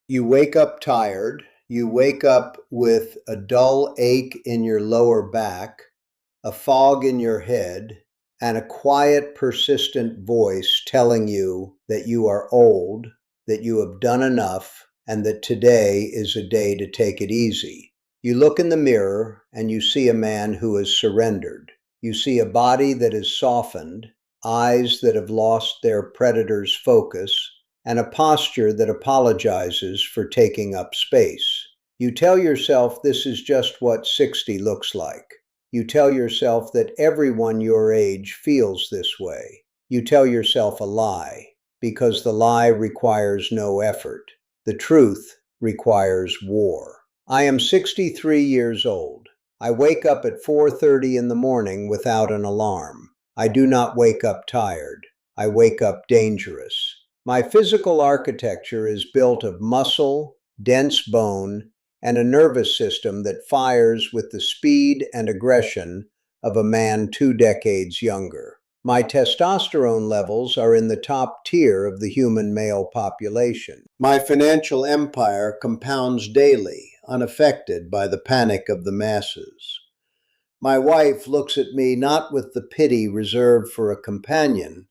You wake up tired. You wake up with a dull ache in your lower back, a fog in your head, and a quiet, persistent voice telling you that you are old, that you have done enough, and that today is a day to take it easy. You look in the mirror and you see a man who has surrendered. You see a body that is softened, eyes that have lost their predator's focus, and a posture that apologizes for taking up space. You tell yourself this is just what 60 looks like. You tell yourself that everyone your age feels this way. You tell yourself a lie, because the lie requires no effort. The truth requires war. I am 63 years old. I wake up at 4:30 in the morning without an alarm. I do not wake up tired. I wake up dangerous. My physical architecture is built of muscle, dense bone, and a nervous system that fires with the speed and aggression of a man 2 decades younger. My testosterone levels are in the top tier of the human male population. My financial empire compounds daily, unaffected by the panic of the masses. My wife looks at me not with the pity reserved for a companion,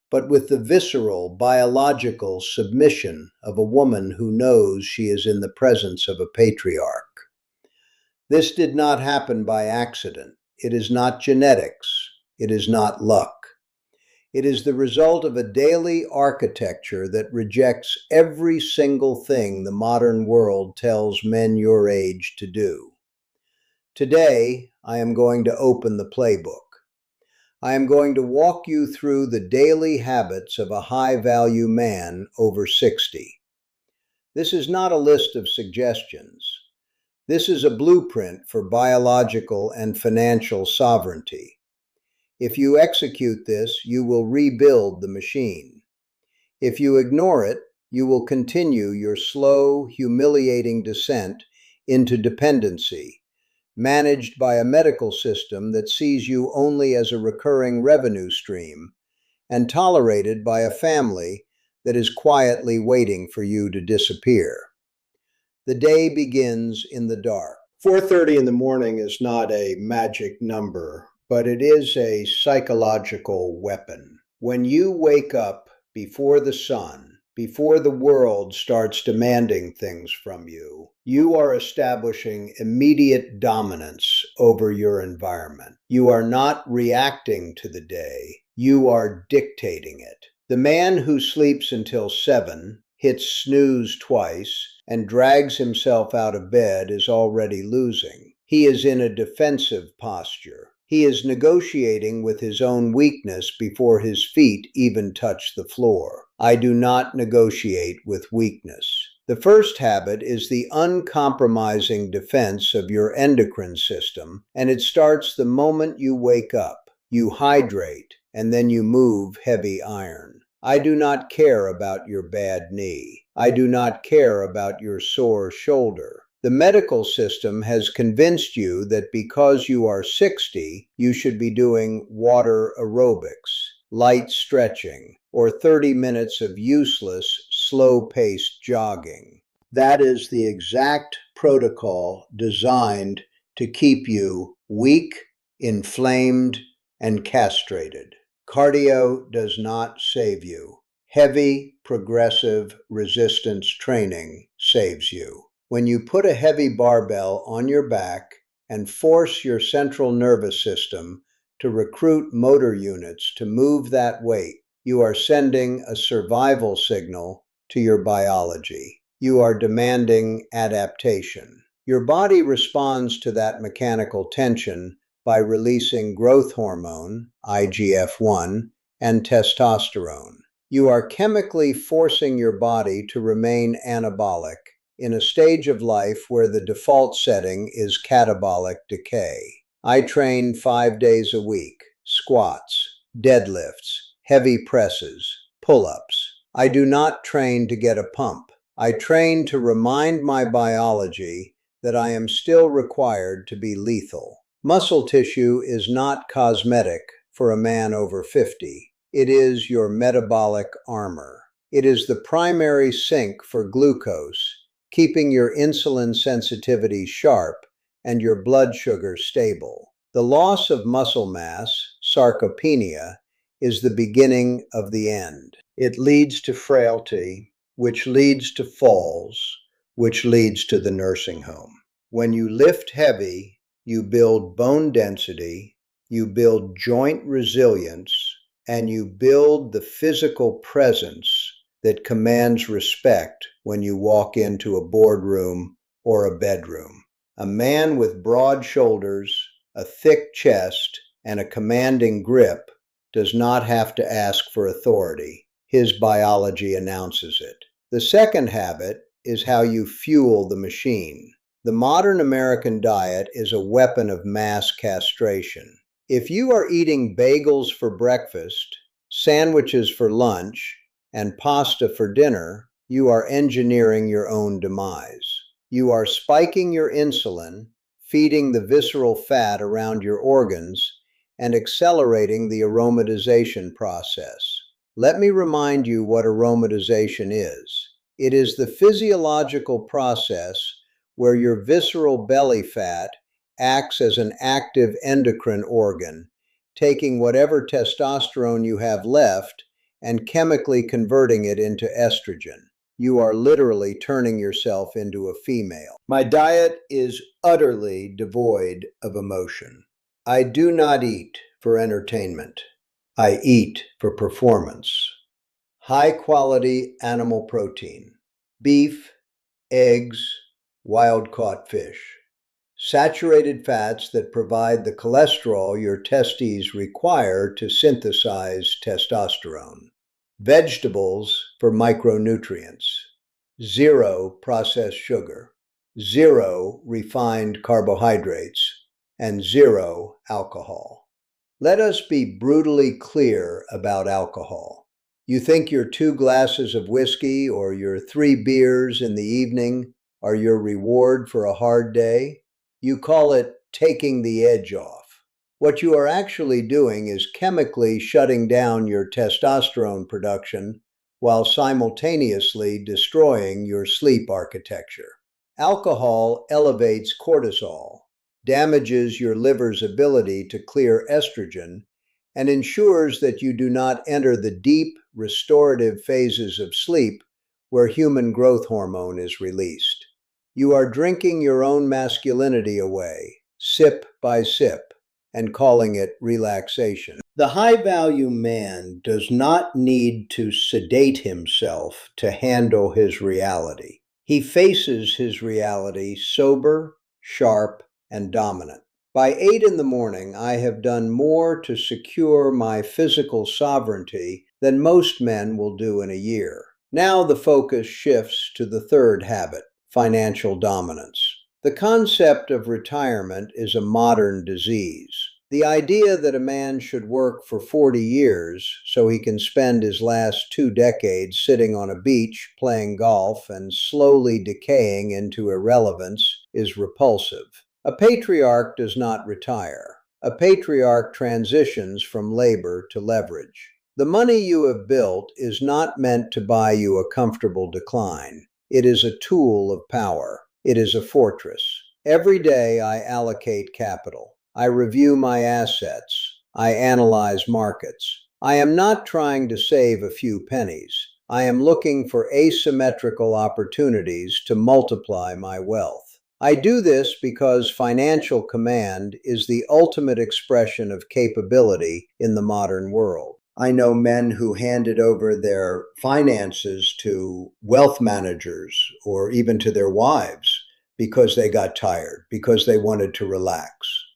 but with the visceral, biological submission of a woman who knows she is in the presence of a patriarch. This did not happen by accident. It is not genetics. It is not luck. It is the result of a daily architecture that rejects every single thing the modern world tells men your age to do. Today, I am going to open the playbook. I am going to walk you through the daily habits of a high-value man over 60. This is not a list of suggestions. This is a blueprint for biological and financial sovereignty. If you execute this, you will rebuild the machine. If you ignore it, you will continue your slow, humiliating descent into dependency, managed by a medical system that sees you only as a recurring revenue stream, and tolerated by a family that is quietly waiting for you to disappear. The day begins in the dark. 4:30 in the morning is not a magic number, but it is a psychological weapon. When you wake up before the sun, before the world starts demanding things from you, you are establishing immediate dominance over your environment. You are not reacting to the day, you are dictating it. The man who sleeps until 7, hits snooze twice, and drags himself out of bed is already losing. He is in a defensive posture. He is negotiating with his own weakness before his feet even touch the floor. I do not negotiate with weakness. The first habit is the uncompromising defense of your endocrine system, and it starts the moment you wake up. You hydrate, and then you move heavy iron. I do not care about your bad knee. I do not care about your sore shoulder. The medical system has convinced you that because you are 60, you should be doing water aerobics, light stretching, or 30 minutes of useless, slow-paced jogging. That is the exact protocol designed to keep you weak, inflamed, and castrated. Cardio does not save you. Heavy, progressive resistance training saves you. When you put a heavy barbell on your back and force your central nervous system to recruit motor units to move that weight, you are sending a survival signal to your biology. You are demanding adaptation. Your body responds to that mechanical tension by releasing growth hormone, IGF-1, and testosterone. You are chemically forcing your body to remain anabolic in a stage of life where the default setting is catabolic decay. I train 5 days a week: squats, deadlifts, heavy presses, pull-ups. I do not train to get a pump. I train to remind my biology that I am still required to be lethal. Muscle tissue is not cosmetic for a man over 50. It is your metabolic armor. It is the primary sink for glucose keeping your insulin sensitivity sharp and your blood sugar stable. The loss of muscle mass, sarcopenia, is the beginning of the end. It leads to frailty, which leads to falls, which leads to the nursing home. When you lift heavy, you build bone density, you build joint resilience, and you build the physical presence that commands respect when you walk into a boardroom or a bedroom. A man with broad shoulders, a thick chest, and a commanding grip does not have to ask for authority. His biology announces it. The second habit is how you fuel the machine. The modern American diet is a weapon of mass castration. If you are eating bagels for breakfast, sandwiches for lunch, and pasta for dinner, you are engineering your own demise. You are spiking your insulin, feeding the visceral fat around your organs, and accelerating the aromatization process. Let me remind you what aromatization is. It is the physiological process where your visceral belly fat acts as an active endocrine organ, taking whatever testosterone you have left and chemically converting it into estrogen. You are literally turning yourself into a female. My diet is utterly devoid of emotion. I do not eat for entertainment. I eat for performance. High-quality animal protein, beef, eggs, wild-caught fish. Saturated fats that provide the cholesterol your testes require to synthesize testosterone. Vegetables for micronutrients. Zero processed sugar. Zero refined carbohydrates. And zero alcohol. Let us be brutally clear about alcohol. You think your 2 glasses of whiskey or your 3 beers in the evening are your reward for a hard day? You call it taking the edge off. What you are actually doing is chemically shutting down your testosterone production while simultaneously destroying your sleep architecture. Alcohol elevates cortisol, damages your liver's ability to clear estrogen, and ensures that you do not enter the deep, restorative phases of sleep where human growth hormone is released. You are drinking your own masculinity away, sip by sip, and calling it relaxation. The high-value man does not need to sedate himself to handle his reality. He faces his reality sober, sharp, and dominant. By 8 in the morning, I have done more to secure my physical sovereignty than most men will do in a year. Now the focus shifts to the third habit, financial dominance. The concept of retirement is a modern disease. The idea that a man should work for 40 years so he can spend his last 2 decades sitting on a beach playing golf and slowly decaying into irrelevance is repulsive. A patriarch does not retire. A patriarch transitions from labor to leverage. The money you have built is not meant to buy you a comfortable decline. It is a tool of power. It is a fortress. Every day I allocate capital. I review my assets. I analyze markets. I am not trying to save a few pennies. I am looking for asymmetrical opportunities to multiply my wealth. I do this because financial command is the ultimate expression of capability in the modern world. I know men who handed over their finances to wealth managers or even to their wives because they got tired, because they wanted to relax,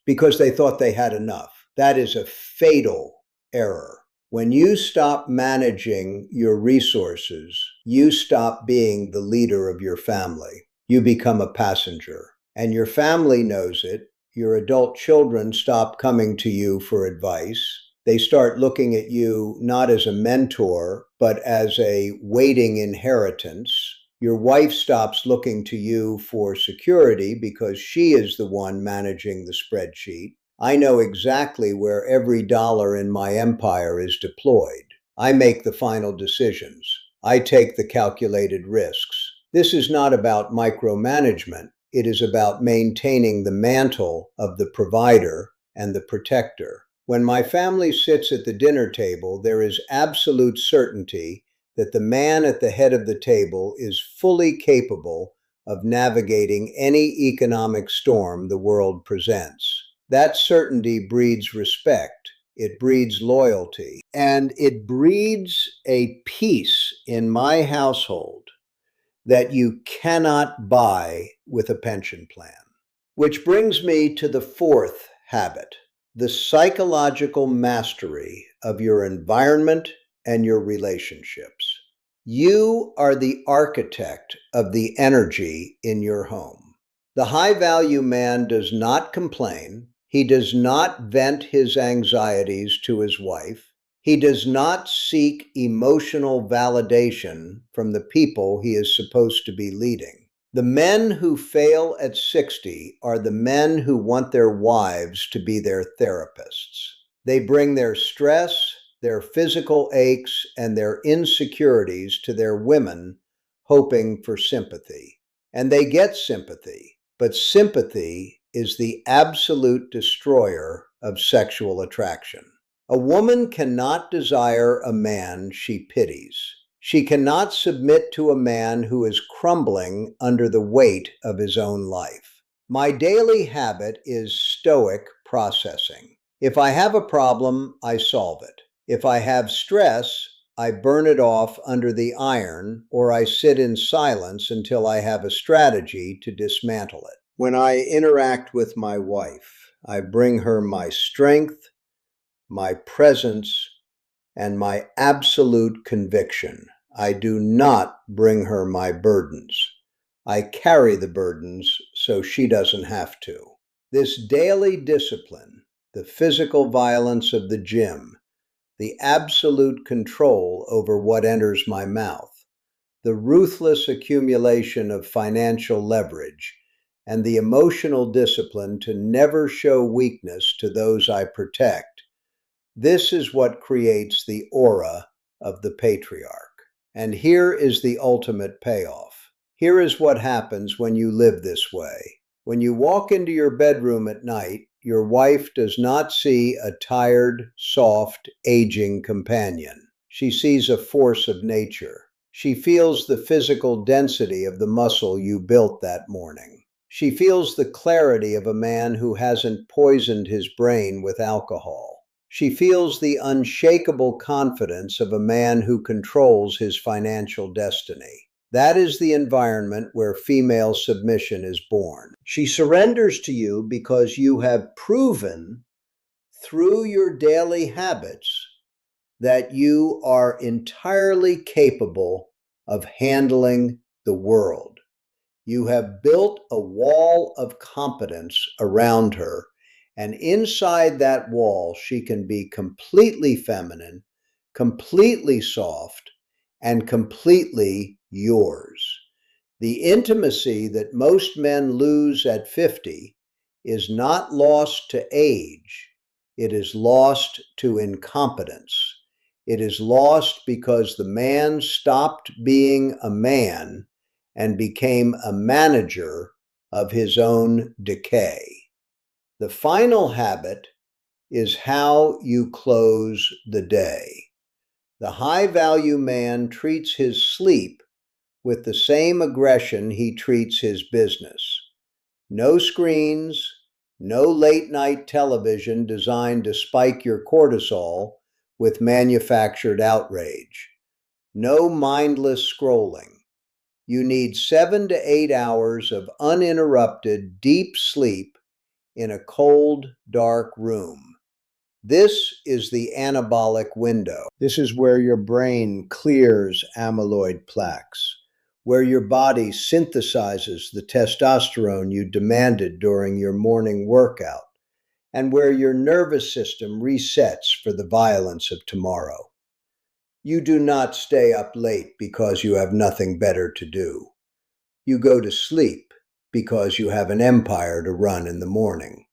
because they thought they had enough. That is a fatal error. When you stop managing your resources, you stop being the leader of your family. You become a passenger, and your family knows it. Your adult children stop coming to you for advice. They start looking at you not as a mentor, but as a waiting inheritance. Your wife stops looking to you for security because she is the one managing the spreadsheet. I know exactly where every dollar in my empire is deployed. I make the final decisions. I take the calculated risks. This is not about micromanagement. It is about maintaining the mantle of the provider and the protector. When my family sits at the dinner table, there is absolute certainty that the man at the head of the table is fully capable of navigating any economic storm the world presents. That certainty breeds respect, it breeds loyalty, and it breeds a peace in my household that you cannot buy with a pension plan. Which brings me to the fourth habit, the psychological mastery of your environment and your relationships. You are the architect of the energy in your home. The high value man does not complain. He does not vent his anxieties to his wife. He does not seek emotional validation from the people he is supposed to be leading. The men who fail at 60 are the men who want their wives to be their therapists. They bring their stress, their physical aches, and their insecurities to their women, hoping for sympathy. And they get sympathy, but sympathy is the absolute destroyer of sexual attraction. A woman cannot desire a man she pities. She cannot submit to a man who is crumbling under the weight of his own life. My daily habit is stoic processing. If I have a problem, I solve it. If I have stress, I burn it off under the iron, or I sit in silence until I have a strategy to dismantle it. When I interact with my wife, I bring her my strength, my presence, and my absolute conviction. I do not bring her my burdens. I carry the burdens so she doesn't have to. This daily discipline, the physical violence of the gym, the absolute control over what enters my mouth, the ruthless accumulation of financial leverage, and the emotional discipline to never show weakness to those I protect. This is what creates the aura of the patriarch. And here is the ultimate payoff. Here is what happens when you live this way. When you walk into your bedroom at night, your wife does not see a tired, soft, aging companion. She sees a force of nature. She feels the physical density of the muscle you built that morning. She feels the clarity of a man who hasn't poisoned his brain with alcohol. She feels the unshakable confidence of a man who controls his financial destiny. That is the environment where female submission is born. She surrenders to you because you have proven through your daily habits that you are entirely capable of handling the world. You have built a wall of competence around her, and inside that wall, she can be completely feminine, completely soft, and completely yours. The intimacy that most men lose at 50 is not lost to age. It is lost to incompetence. It is lost because the man stopped being a man and became a manager of his own decay. The final habit is how you close the day. The high-value man treats his sleep with the same aggression he treats his business. No screens, no late-night television designed to spike your cortisol with manufactured outrage. No mindless scrolling. You need 7 to 8 hours of uninterrupted, deep sleep in a cold, dark room. This is the anabolic window. This is where your brain clears amyloid plaques, where your body synthesizes the testosterone you demanded during your morning workout, and where your nervous system resets for the violence of tomorrow. You do not stay up late because you have nothing better to do. You go to sleep because you have an empire to run in the morning.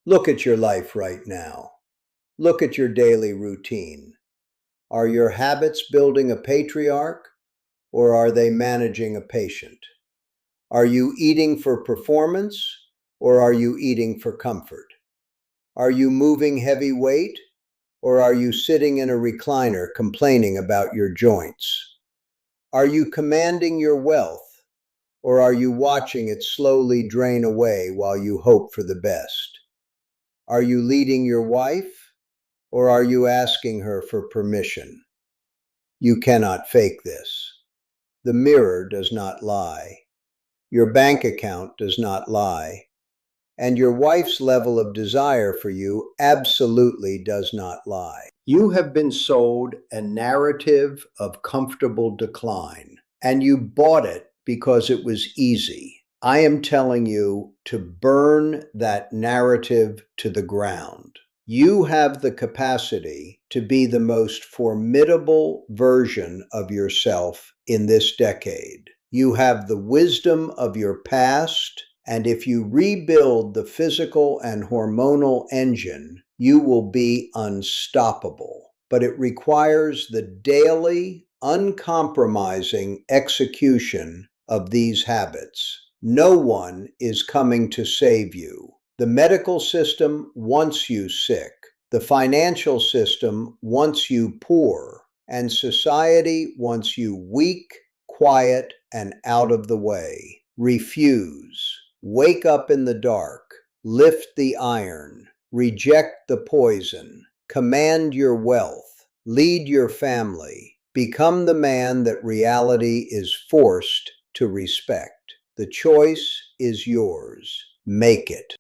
Look at your life right now. Look at your daily routine. Are your habits building a patriarch, or are they managing a patient? Are you eating for performance or are you eating for comfort? Are you moving heavy weight or are you sitting in a recliner complaining about your joints? Are you commanding your wealth or are you watching it slowly drain away while you hope for the best? Are you leading your wife or are you asking her for permission? You cannot fake this. The mirror does not lie. Your bank account does not lie. And your wife's level of desire for you absolutely does not lie. You have been sold a narrative of comfortable decline, and you bought it because it was easy. I am telling you to burn that narrative to the ground. You have the capacity to be the most formidable version of yourself in this decade. You have the wisdom of your past, and if you rebuild the physical and hormonal engine, you will be unstoppable. But it requires the daily, uncompromising execution of these habits. No one is coming to save you. The medical system wants you sick. The financial system wants you poor. And society wants you weak, quiet, and out of the way. Refuse. Wake up in the dark. Lift the iron. Reject the poison. Command your wealth. Lead your family. Become the man that reality is forced to respect. The choice is yours. Make it.